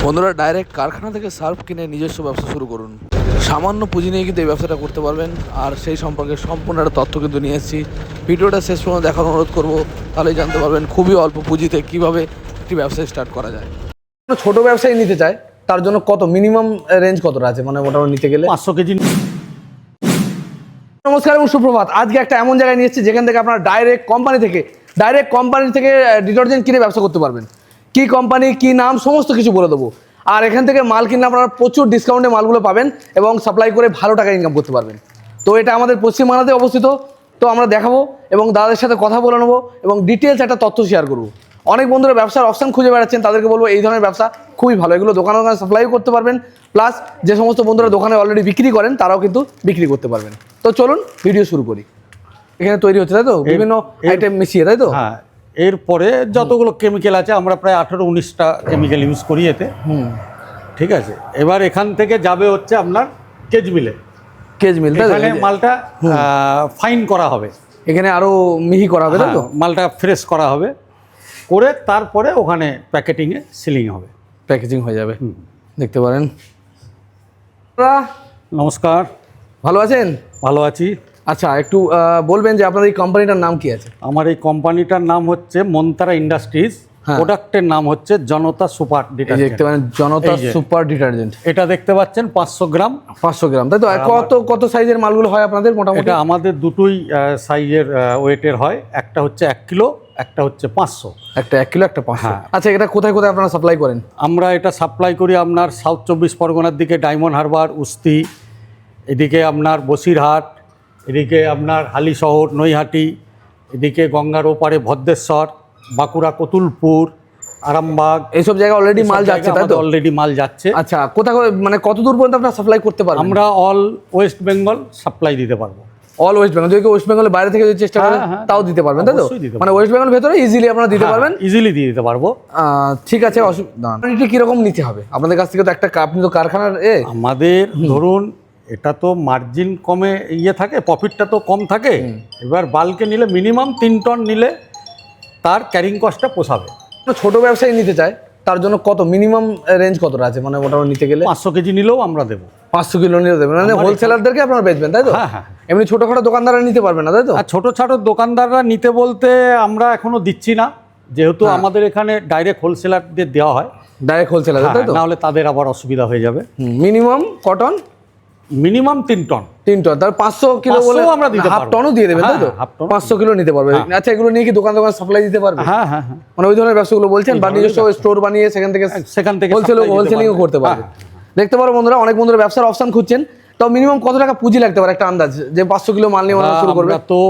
বন্ধুরা, ডাইরেক্ট কারখানা থেকে সার্ফ কিনে নিজস্ব ব্যবসা শুরু করুন। সামান্য পুঁজি নিয়ে কিন্তু এই ব্যবসাটা করতে পারবেন, আর সেই সম্পর্কে সম্পূর্ণ একটা তথ্য কিন্তু নিয়ে এসেছি। ভিডিওটা শেষ পর্যন্ত দেখার অনুরোধ করবো, তাহলেই জানতে পারবেন খুবই অল্প পুঁজিতে কীভাবে একটি ব্যবসা স্টার্ট করা যায়। ছোট ব্যবসায়ী নিতে চায় তার জন্য কত মিনিমাম রেঞ্জ কতটা আছে, মানে মোটামুটি নিতে গেলে 500 কেজি। নমস্কার এবং সুপ্রভাত। আজকে একটা এমন জায়গায় নিয়ে এসেছি যেখান থেকে আপনারা ডাইরেক্ট কোম্পানি থেকে ডিটারজেন্ট কিনে ব্যবসা করতে পারবেন। কি কোম্পানি, কি নাম, সমস্ত কিছু বলে দেবো। আর এখান থেকে মাল কিনলে আপনারা প্রচুর ডিসকাউন্টে মালগুলো পাবেন এবং সাপ্লাই করে ভালো টাকা ইনকাম করতে পারবেন। তো এটা আমাদের পশ্চিমবাংলাতে অবস্থিত। তো আমরা দেখাবো এবং দাদাদের সাথে কথা বলে নেবো এবং ডিটেলস একটা তথ্য শেয়ার করবো। অনেক বন্ধুরা ব্যবসার অপশান খুঁজে বেড়াচ্ছেন, তাদেরকে বলবো এই ধরনের ব্যবসা খুবই ভালো। এগুলো দোকানে সাপ্লাইও করতে পারবেন, প্লাস যে সমস্ত বন্ধুরা দোকানে অলরেডি বিক্রি করেন তারাও কিন্তু বিক্রি করতে পারবেন। তো চলুন ভিডিও শুরু করি। এখানে তৈরি হচ্ছে তাই তো, বিভিন্ন আইটেম মিশিয়ে, তাই তো? হ্যাঁ, এরপরে যতগুলো কেমিক্যাল আছে আমরা প্রায় 18-19টা কেমিক্যাল ইউজ করি এতে। ঠিক আছে, এবার এখান থেকে যাবে হচ্ছে আপনার কেজ মিলে। এখানে মালটা ফাইন করা হবে, এখানে আরো মিহি করা হবে, তাই তো? মালটা ফ্রেশ করা হবে, করে তারপরে ওখানে প্যাকেটিংয়ে সিলিং হবে, প্যাকেজিং হয়ে যাবে। দেখতে পারেন। নমস্কার, ভালো আছেন? ভালো আছি। আচ্ছা, একটু বলবেন যে আপনাদের এই কোম্পানিটার নাম কি আছে? আমার এই কোম্পানিটার নাম হচ্ছে মন্তারা ইন্ডাস্ট্রিজ। প্রোডাক্টের নাম হচ্ছে জনতা সুপার ডিটারজেন্ট। দেখতে পারেন জনতা সুপার ডিটারজেন্ট। এটা দেখতে পাচ্ছেন 500 গ্রাম, 500 গ্রাম, তাই তো? কত সাইজের মালগুলো হয় আপনাদের মোটামুটি? এটা আমাদের দুটোই সাইজের ওয়েটের হয়। একটা হচ্ছে 1 কিলো, একটা হচ্ছে 500। একটা 1 কিলো, একটা 500। আচ্ছা, এটা কোথায় কোথায় আপনারা সাপ্লাই করেন? আমরা এটা সাপ্লাই করি আপনার সাউথ 24 পরগনার দিকে, ডায়মন্ড হারবার, উস্তি, এদিকে আপনার বসিরহাট, এদিকে আপনার হালিশহর, নৈহাটি, এদিকে গঙ্গার ওপারে ভদ্রেশ্বর, বাঁকুড়া, কতুলপুর, আরামবাগ, এইসব জায়গায় অলরেডি মাল যাচ্ছে, তাই তো? অলরেডি মাল যাচ্ছে। আচ্ছা, কোথায় মানে কত দূর পর্যন্ত আপনারা সাপ্লাই করতে পারবেন? আমরা অল ওয়েস্ট বেঙ্গল সাপ্লাই দিতে পারবো। অল ওয়েস্ট বেঙ্গল, যদি ওয়েস্ট বেঙ্গলের বাইরে থেকে যদি চেষ্টা করেন তাও দিতে পারবেন, তাই তো? মানে ওয়েস্ট বেঙ্গল ভেতরে ইজিলি আপনারা দিতে পারবেন, ইজিলি দিয়ে দিতে পারবো। ঠিক আছে, অসুবিধা নেই। এটা কিরকম নিতে হবে আপনাদের কাছ থেকে? তো একটা আপনি তো কারখানার আমাদের ধরুন এটা তো মার্জিন কমে থাকে, প্রফিটটা তো কম থাকে। এবার বাল্কে নিলে মিনিমাম 3 টন নিলে তার ক্যারিং কস্টটা পোষাবে। ছোট ব্যবসায়ী নিতে চায় তার জন্য কত মিনিমাম রেঞ্জ কতটা আছে, মানে মোটামুটি নিতে গেলে? 500 কেজি নিলেও আমরা দেবো। 500 কিলো নিলে দেবেন, মানে হোলসেলারদেরকে আপনারা বেচবেন, তাই তো? হ্যাঁ। এমনি ছোটখাটো দোকানদাররা নিতে পারবেন না, তাই তো? আর ছোটো দোকানদাররা নিতে বলতে আমরা এখনো দিচ্ছি না, যেহেতু আমাদের এখানে ডাইরেক্ট হোলসেলারদের দেওয়া হয়। ডাইরেক্ট হোলসেলার, তাই তো? নাহলে তাদের আবার অসুবিধা হয়ে যাবে। Minimum cotton minimum 3 ton. 3 ton, তার 500 কিলো বলে আমরা দিতে পারবো। হাফ টনও দিয়ে দেবেন, তাই তো? 500 কিলো নিতে পারবে। আচ্ছা, এগুলো নিয়ে কি দোকান সাপ্লাই দিতে পারবে? হ্যাঁ। মানে ওই ধরনের ব্যবসাগুলো বলছেন, বা নিজস্ব স্টোর বানিয়ে সেখান থেকে হোলসেলিংও করতে পারবে। দেখতে পারো বন্ধুরা, অনেক বন্ধুরা ব্যবসার অপশন খুঁজছেন। তো মিনিমাম কত টাকা পুঁজি লাগতে পারে একটা আন্দাজ, যে 500 কিলো মাল নিয়ে শুরু করবে? তো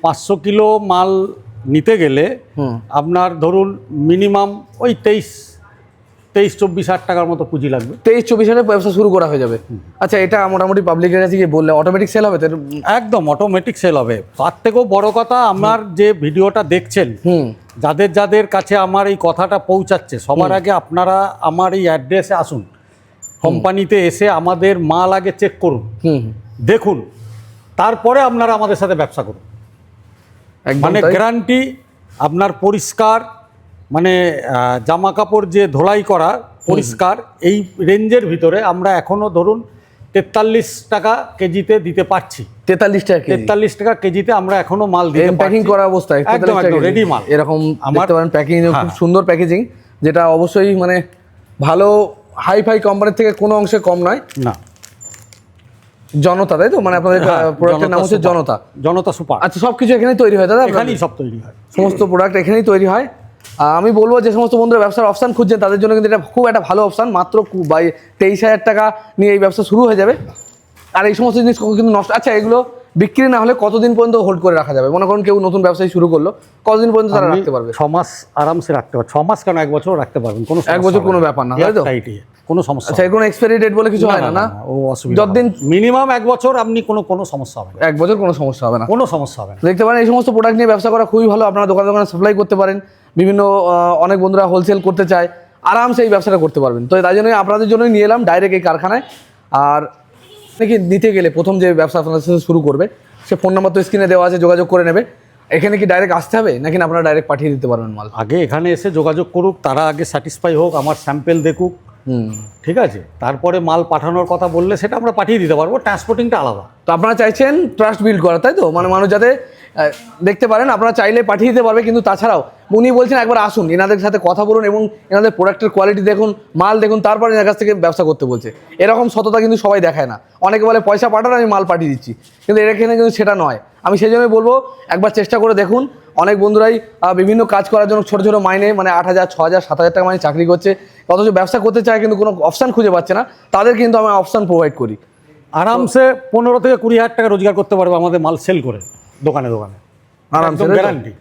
500 কিলো মাল নিতে গেলে আপনার ধরুন মিনিমাম ওই 23-24 হাজার টাকার মতো পুঁজি লাগবে। 23-24 হাজার ব্যবসা শুরু করা হয়ে যাবে। আচ্ছা, এটা মোটামুটি পাবলিকের কাছে গিয়ে বললে অটোমেটিক সেল হবে? একদম অটোমেটিক সেল হবে। তার থেকেও বড় কথা, আমার যে ভিডিওটা দেখছেন, যাদের কাছে আমার এই কথাটা পৌঁছাচ্ছে, সবার আগে আপনারা আমার এই অ্যাড্রেসে আসুন। কোম্পানিতে এসে আমাদের মাল আগে চেক করুন, দেখুন, তারপরে আপনারা আমাদের সাথে ব্যবসা করুন। মানে গ্যারান্টি আপনার পরিষ্কার, মানে জামা কাপড় যে ধোলাই করা পরিষ্কার, এই রেঞ্জের ভিতরে আমরা এখনো ধরুন 43 টাকা কেজিতে দিতে পারছি। 43 টাকা কেজিতে আমরা এখনো মাল দিতে পারছি, প্যাকিং করা অবস্থায়, একদম রেডি মাল। এরকম দেখতে পারেন প্যাকিং, খুব সুন্দর প্যাকেজিং, যেটা অবশ্যই মানে ভালো হাই কোম্পানির থেকে কোনো অংশে কম নয়। না, জনতা, তাই তো? মানে আপনাদের প্রোডাক্টের নাম হচ্ছে জনতা সুপার। আচ্ছা, সবকিছু এখানেই তৈরি হয় দাদা? এখানেই সব তৈরি হয়, সমস্ত প্রোডাক্ট এখানেই তৈরি হয়। আমি বলবো যে সমস্ত বন্ধুরা ব্যবসার অপশান খুঁজছেন তাদের জন্য কিন্তু এটা খুব একটা ভালো অপশান। মাত্র 23,000 টাকা নিয়ে এই ব্যবসা শুরু হয়ে যাবে। আর এই সমস্ত জিনিস কিন্তু নষ্ট। আচ্ছা, এগুলো বিক্রি না হলে কতদিন পর্যন্ত হোল্ড করে রাখা যাবে? মনে করুন কেউ নতুন ব্যবসায় শুরু করলো, কতদিন পর্যন্ত তারা রাখতে পারবে? 6 মাস আরামসে রাখতে পারবে। 6 মাস কেন, 1 বছর রাখতে পারবেন, কোনো 1 বছর কোনো ব্যাপার না, তাই তো? কোনো সমস্যা। আচ্ছা, কোনো এক্সপায়ারি ডেট বলে কিছু হয় না? ও অসুবিধা, যতদিন মিনিমাম 1 বছর আপনি কোনো সমস্যা হবে না। 1 বছর কোনো সমস্যা হবে না, কোনো সমস্যা হবে না। দেখতে পারেন এই সমস্ত প্রোডাক্ট নিয়ে ব্যবসা করা খুবই ভালো। আপনারা দোকানে সাপ্লাই করতে পারেন, বিভিন্ন অনেক বন্ধুরা হোলসেল করতে চায়, আরামসে এই ব্যবসাটা করতে পারবেন। তো তাই জন্যই আপনাদের জন্যই নিয়ে এলাম ডাইরেক্ট এই কারখানায়। আর নাকি নিতে গেলে প্রথম যে ব্যবসা আপনাদের সাথে শুরু করবে, সে ফোন নাম্বার তো স্ক্রিনে দেওয়া আছে, যোগাযোগ করে নেবে। এখানে কি ডাইরেক্ট আসতে হবে নাকি আপনারা ডাইরেক্ট পাঠিয়ে দিতে পারবেন মাল? আগে এখানে এসে যোগাযোগ করুক, তারা আগে স্যাটিসফাই হোক, আমার স্যাম্পেল দেখুক, হুম। ঠিক আছে, তারপরে মাল পাঠানোর কথা বললে সেটা আমরা পাঠিয়ে দিতে পারবো, ট্রান্সপোর্টিংটা আলাদা। তো আপনারা চাইছেন ট্রাস্ট বিল্ড করা, তাই তো? মানে মানুষ যাতে দেখতে পারেন, আপনারা চাইলে পাঠিয়ে দিতে পারবে, কিন্তু তাছাড়াও উনি বলছেন একবার আসুন, এনাদের সাথে কথা বলুন এবং এনাদের প্রোডাক্টের কোয়ালিটি দেখুন, মাল দেখুন, তারপরে এনার কাছ থেকে ব্যবসা করতে বলছে। এরকম সততা কিন্তু সবাই দেখায় না। অনেকে বলে পয়সা পাঠান, আমি মাল পাঠিয়ে দিচ্ছি, কিন্তু এখানে কিন্তু সেটা নয়। আমি সেই জন্যই বলবো একবার চেষ্টা করে দেখুন। অনেক বন্ধুরাই বিভিন্ন কাজ করার জন্য ছোটো ছোটো মাইনে, মানে 8,000, 6,000, 7,000 টাকা মানে চাকরি করছে, অথচ ব্যবসা করতে চায় কিন্তু কোনো অপশান খুঁজে পাচ্ছে না। তাদের কিন্তু আমি অপশান প্রোভাইড করি। আরামসে 15 থেকে 20,000 টাকা রোজগার করতে পারবে আমাদের মাল সেল করে দোকানে দোকানে, আরামসে, একদম তাই তো? গ্যারান্টি।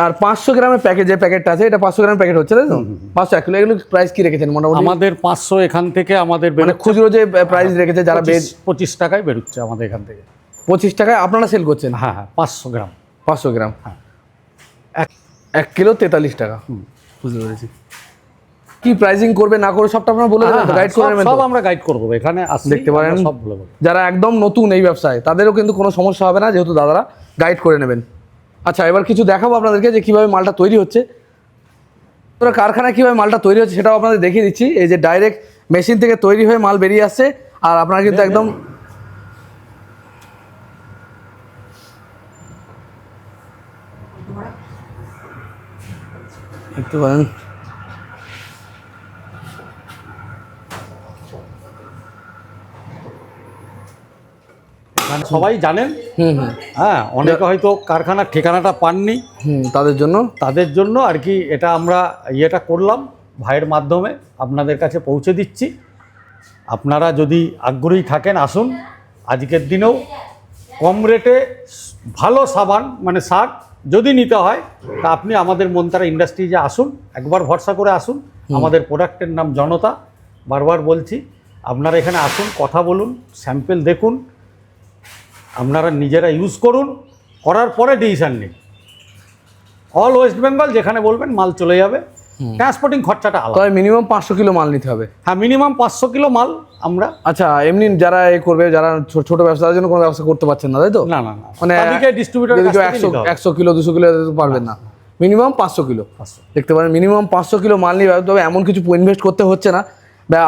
আর 500 গ্রামের প্যাকেট, যে প্যাকেটটা আছে, এটা 500 গ্রামের প্যাকেট হচ্ছে, তাই তো? 500 1 কিলো, এগুলো প্রাইস কি রেখেছেন মোটামুটি? আমাদের 500 এখান থেকে আমাদের মানে খুচরো যে প্রাইস রেখেছে যারা 25 টাকায় বেরোচ্ছে আমাদের এখান থেকে। 25 টাকায় আপনারা সেল করছেন? হ্যাঁ হ্যাঁ, 500 গ্রাম। 500 গ্রাম, হ্যাঁ। 1 কিলো 43 টাকা। বুঝতে পেরেছি। কি প্রাইসিং করবে না করবে সবটা আপনারা বলে দেবেন, গাইড করে নেবেন তো? সব আমরা গাইড করবো, এখানে আসলে দেখতে পারেন সব বলে দেবো। যারা একদম নতুন এই ব্যবসায়, তাদেরও কিন্তু কোনো সমস্যা হবে না, যেহেতু দাদারা গাইড করে নেবেন। আচ্ছা, এবার কিছু দেখাবো আপনাদেরকে যে কীভাবে মালটা তৈরি হচ্ছে। তোরা কারখানায় কীভাবে মালটা তৈরি হচ্ছে সেটাও আপনাদের দেখিয়ে দিচ্ছি। এই যে ডাইরেক্ট মেশিন থেকে তৈরি হয়ে মাল বেরিয়ে আসছে, আর আপনারা কিন্তু একদম দেখতে পারেন। এখানে সবাই জানেন। হুম হুম হ্যাঁ, অনেকে হয়তো কারখানার ঠিকানাটা পাননি, তাদের জন্য আর কি এটা আমরা ইয়েটা করলাম, ভাইয়ের মাধ্যমে আপনাদের কাছে পৌঁছে দিচ্ছি। আপনারা যদি আগ্রহী থাকেন আসুন, আজকের দিনেও কম রেটে ভালো সাবান মানে শার্ট যদি নিতে হয় তা আপনি আমাদের মনতারা ইন্ডাস্ট্রিজে আসুন, একবার ভরসা করে আসুন। আমাদের প্রোডাক্টের নাম জনতা, বারবার বলছি। আপনারা এখানে আসুন, কথা বলুন, স্যাম্পেল দেখুন, আপনারা নিজেরা ইউজ করুন, করার পরে ডিসিশন নিন। অল ওয়েস্ট বেঙ্গল যেখানে বলবেন মাল চলে যাবে, ট্রান্সপোর্টিং খরচাটা আলাদা। তবে মিনিমাম 500 কিলো মাল নিতে হবে। হ্যাঁ, মিনিমাম 500 কিলো মাল আমরা। আচ্ছা, এমনি যারা এ করবে, যারা ছোট ব্যবসার জন্য কোনো ব্যবসা করতে পারছেন না, তাই তো? না না না, মানে তাদেরকে ডিস্ট্রিবিউটর যদি কেউ 100 কিলো 200 কিলো পারবেন না, মিনিমাম 500 কিলো দেখতে পারেন। মিনিমাম 500 কিলো মাল নিয়ে, তবে এমন কিছু ইনভেস্ট করতে হচ্ছে না।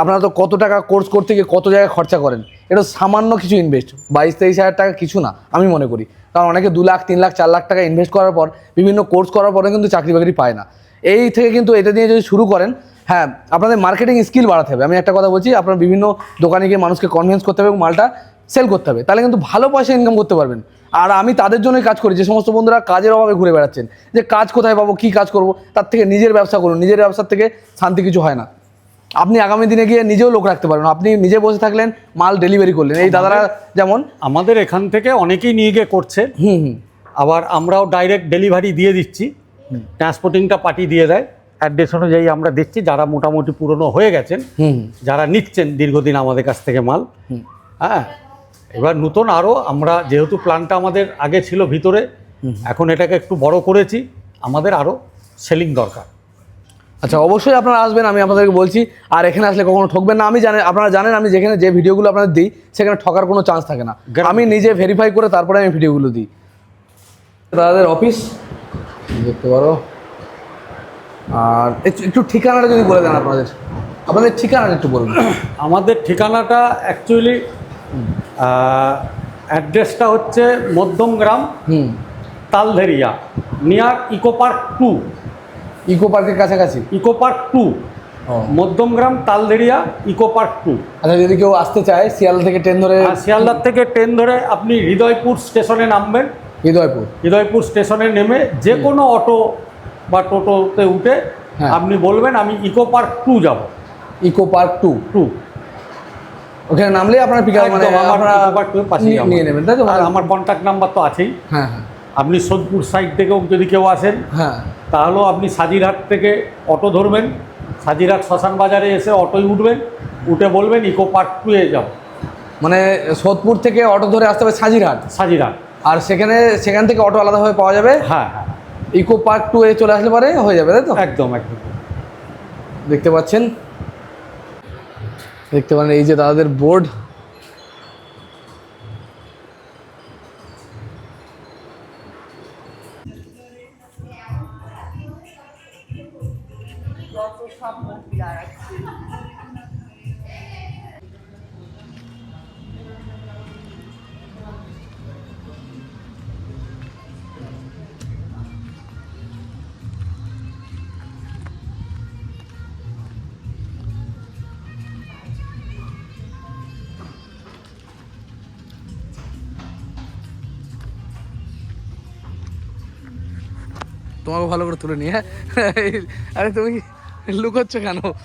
আপনারা তো কত টাকা কোর্স করতে গিয়ে কত জায়গায় খরচা করেন, এটা সামান্য কিছু ইনভেস্ট, 22-23 হাজার টাকা কিছু না আমি মনে করি। কারণ অনেকে 2 লাখ 3 লাখ 4 লাখ টাকা ইনভেস্ট করার পর, বিভিন্ন কোর্স করার পরে কিন্তু চাকরি বাকরি পায় না। এই থেকে কিন্তু এটা দিয়ে যদি শুরু করেন, হ্যাঁ, আপনাদের মার্কেটিং স্কিল বাড়াতে হবে। আমি একটা কথা বলছি, আপনার বিভিন্ন দোকানে গিয়ে মানুষকে কনভিন্স করতে হবে এবং মালটা সেল করতে হবে, তাহলে কিন্তু ভালো পয়সা ইনকাম করতে পারবেন। আর আমি তাদের জন্যই কাজ করি, যে সমস্ত বন্ধুরা কাজের অভাবে ঘুরে বেড়াচ্ছেন, যে কাজ কোথায় পাবো, কী কাজ করব, তার থেকে নিজের ব্যবসা করুন। নিজের ব্যবসার থেকে শান্তি কিছু হয় না। আপনি আগামী দিনে গিয়ে নিজেও লোক রাখতে পারবেন, আপনি নিজে বসে থাকলেন, মাল ডেলিভারি করলেন। এই দাদারা যেমন আমাদের এখান থেকে অনেকেই নিয়ে গিয়ে করছে, আবার আমরাও ডাইরেক্ট ডেলিভারি দিয়ে দিচ্ছি, ট্রান্সপোর্টিংটা পাঠিয়ে দিয়ে দেয়। অ্যাড্রেস অনুযায়ী আমরা দিচ্ছি। যারা মোটামুটি পুরনো হয়ে গেছেন, যারা নিচ্ছেন দীর্ঘদিন আমাদের কাছ থেকে মাল, হ্যাঁ, এবার নতুন আরও আমরা, যেহেতু প্ল্যানটা আমাদের আগে ছিল ভিতরে, এখন এটাকে একটু বড় করেছি, আমাদের আরও সেলিং দরকার। আচ্ছা, অবশ্যই আপনারা আসবেন, আমি আপনাদেরকে বলছি। আর এখানে আসলে কখনো ঠকবেন না। আমি জানি, আপনারা জানেন, আমি যেখানে যে ভিডিওগুলো আপনাদের দিই সেখানে ঠকার কোনো চান্স থাকে না। আমি নিজে ভেরিফাই করে তারপরে আমি ভিডিওগুলো দিই। দাদাদের অফিস দেখতে পারো। আর একটু ঠিকানাটা যদি বলে দেন, আপনাদের ঠিকানাটা একটু বলুন। আমাদের ঠিকানাটা অ্যাকচুয়ালি অ্যাড্রেসটা হচ্ছে Madhyamgram, Taldharia, near eco park 2। Eco পার্কের কাছাকাছি? Eco park 2, Madhyamgram, Taldharia, eco park 2। আচ্ছা, যদি কেউ আসতে চায় শিয়ালদা থেকে ট্রেন ধরে? শিয়ালদার থেকে ট্রেন ধরে আপনি হৃদয়পুর স্টেশনে নামবেন। হৃদয়পুর স্টেশনে নেমে যে কোনো অটো বা টোটোতে উঠে আপনি বলবেন আমি ইকো পার্ক 2 যাব। ইকো পার্ক 2 ওখানে নামলে আপনার পিক আপ, মানে আপনারা নিয়ে নেবেন, তাই তো? আর আমার কন্ট্যাক্ট নাম্বার তো আছেই। হ্যাঁ হ্যাঁ। আপনি সোদপুর সাইড থেকেও যদি কেউ আসেন, হ্যাঁ, তাহলেও আপনি সাজিরহাট থেকে অটো ধরবেন, সাজিরহাট শ্মশান বাজারে এসে অটোয় উঠবেন, উঠে বলবেন ইকো পার্ক 2 যাব। মানে সোদপুর থেকে অটো ধরে আসতে হবে সাজিরহাট, আর সেখান থেকে অটো আলাদাভাবে পাওয়া যাবে। হ্যাঁ হ্যাঁ, ইকো পার্ক 2 চলে আসলে পরে হয়ে যাবে, তাই তো? একদম একদম। দেখতে পাচ্ছেন এই যে দাদাদের বোর্ড। তোমাকে ভালো করে তুলে নিয়ে, হ্যাঁ? আরে তুমি লুকোচ্ছ কেন?